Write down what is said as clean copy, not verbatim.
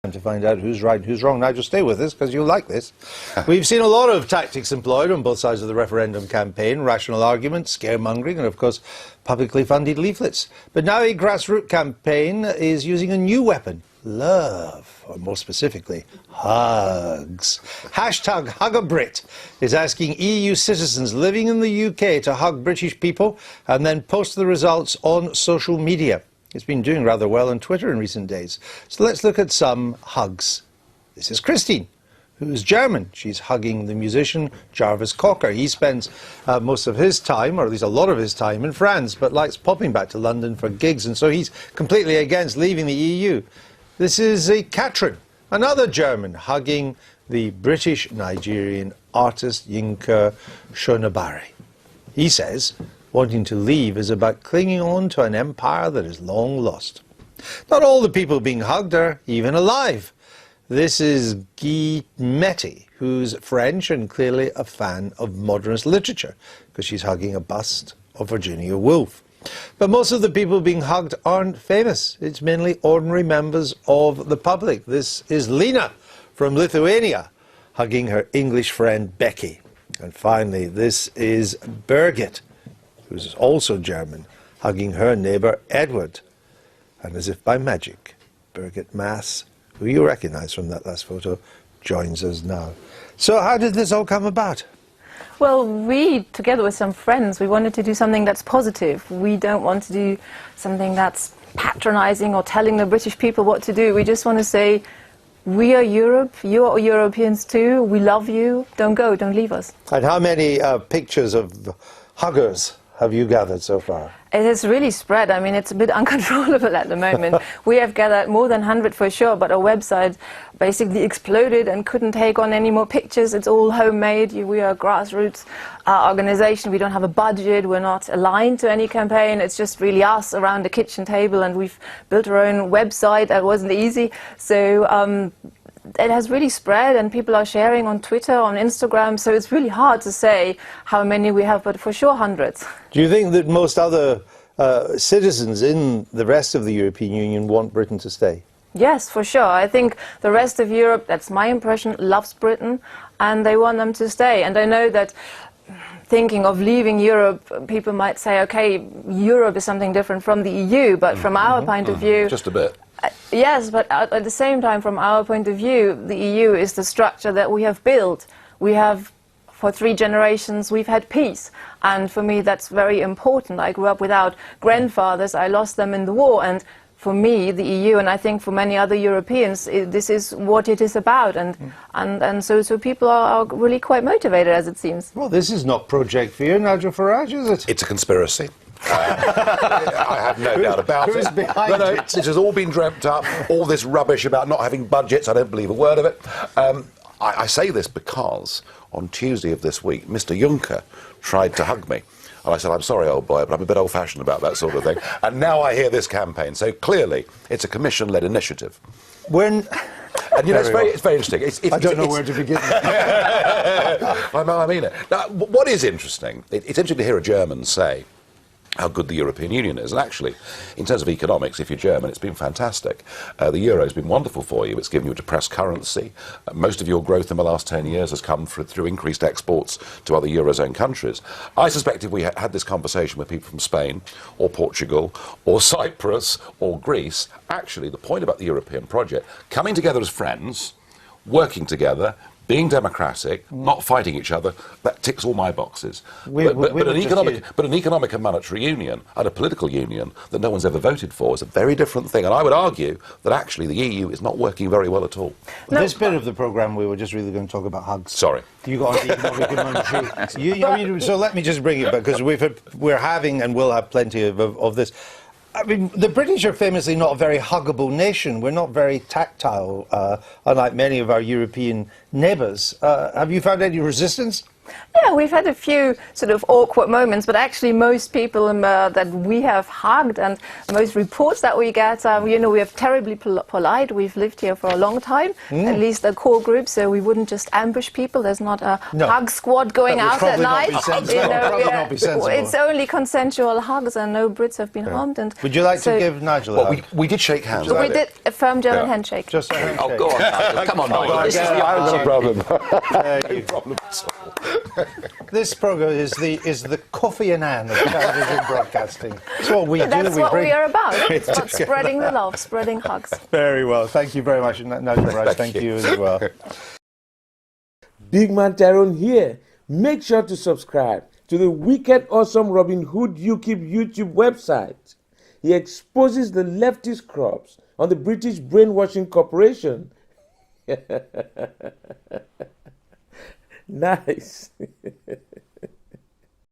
to find out who's right and who's wrong. Nigel, stay with us because you'll like this. We've seen a lot of tactics employed on both sides of the referendum campaign, rational arguments, scaremongering and, of course, publicly funded leaflets. But now a grassroots campaign is using a new weapon, love, or more specifically, hugs. Hashtag #HugABrit is asking EU citizens living in the UK to hug British people and then post the results on social media. It's been doing rather well on Twitter in recent days. So let's look at some hugs. This is Christine, who's German. She's hugging the musician Jarvis Cocker. He spends most of his time, or at least a lot of his time, in France, but likes popping back to London for gigs, and so he's completely against leaving the EU. This is Katrin, another German, hugging the British-Nigerian artist Yinka Shonibare. He says wanting to leave is about clinging on to an empire that is long lost. Not all the people being hugged are even alive. This is Guy Metti, who's French and clearly a fan of modernist literature, because she's hugging a bust of Virginia Woolf. But most of the people being hugged aren't famous. It's mainly ordinary members of the public. This is Lena from Lithuania, hugging her English friend Becky. And finally, this is Birgit, who's also German, hugging her neighbour Edward. And as if by magic, Birgit Maas, who you recognise from that last photo, joins us now. So how did this all come about? Well, we, together with some friends, we wanted to do something that's positive. We don't want to do something that's patronising or telling the British people what to do. We just want to say, we are Europe, you are Europeans too, we love you, don't go, don't leave us. And how many pictures of huggers have you gathered so far? It has really spread. I mean, it's a bit uncontrollable at the moment. We have gathered more than 100 for sure, but our website basically exploded and couldn't take on any more pictures. It's all homemade. We are a grassroots organization. We don't have a budget. We're not aligned to any campaign. It's just really us around the kitchen table, and we've built our own website. That wasn't easy. So it has really spread, and people are sharing on Twitter, on Instagram, so it's really hard to say how many we have, but for sure hundreds. Do you think that most other citizens in the rest of the European Union want Britain to stay? Yes, for sure. I think the rest of Europe, that's my impression, loves Britain, and they want them to stay. And I know that thinking of leaving Europe, people might say, okay, Europe is something different from the EU, but from our point of view... Just a bit. Yes, but at the same time, from our point of view, the EU is the structure that we have built. We have, for 3 generations, we've had peace. And for me, that's very important. I grew up without grandfathers. I lost them in the war. And for me, the EU, and I think for many other Europeans, this is what it is about. And so people are really quite motivated, as it seems. Well, this is not Project Fear, Nigel Farage, is it? It's a conspiracy. I have no doubt about it. Who's behind it? This has all been dreamt up, all this rubbish about not having budgets, I don't believe a word of it. I say this because on Tuesday of this week, Mr. Juncker tried to hug me. And I said, I'm sorry, old boy, but I'm a bit old-fashioned about that sort of thing. And now I hear this campaign. So clearly, it's a commission-led initiative. And you know, it's very interesting. I don't know where to begin. I mean it. Now, what is interesting, it's interesting to hear a German say how good the European Union is. And actually, in terms of economics, if you're German, it's been fantastic. The euro's been wonderful for you. It's given you a depressed currency. Most of your growth in the last 10 years has come through increased exports to other Eurozone countries. I suspect if we had this conversation with people from Spain or Portugal or Cyprus or Greece, actually the point about the European project, coming together as friends, working together, being democratic, not fighting each other, that ticks all my boxes. But an economic and monetary union and a political union that no one's ever voted for is a very different thing. And I would argue that actually the EU is not working very well at all. No, this bit of the programme, we were just really going to talk about hugs. Sorry. You got on the economic and monetary. So let me just bring it back, because we're having and will have plenty of this. I mean, the British are famously not a very huggable nation. We're not very tactile, unlike many of our European neighbours. Have you found any resistance? Yeah, we've had a few sort of awkward moments, but actually most people that we have hugged and most reports that we get, we are terribly polite. We've lived here for a long time, at least the core group, so we wouldn't just ambush people. There's not a hug squad going out at night. It's only consensual hugs, and no Brits have been harmed. And would you like to give Nigel a hug? We did shake hands. We did a firm German handshake. Just a handshake. Oh, go on, Nigel. Come on, Nigel. This is the no problem. No problem at all. This programme is the Coffee and Anne of television broadcasting. It's what we do. That's what we are about. It's about spreading the love, spreading hugs. Very well. Thank you very much, Nigel Farage. Thank you as well. Big Man Tyrone here. Make sure to subscribe to the wicked awesome Robin Hood UKIP YouTube website. He exposes the leftist crops on the British brainwashing corporation. Nice.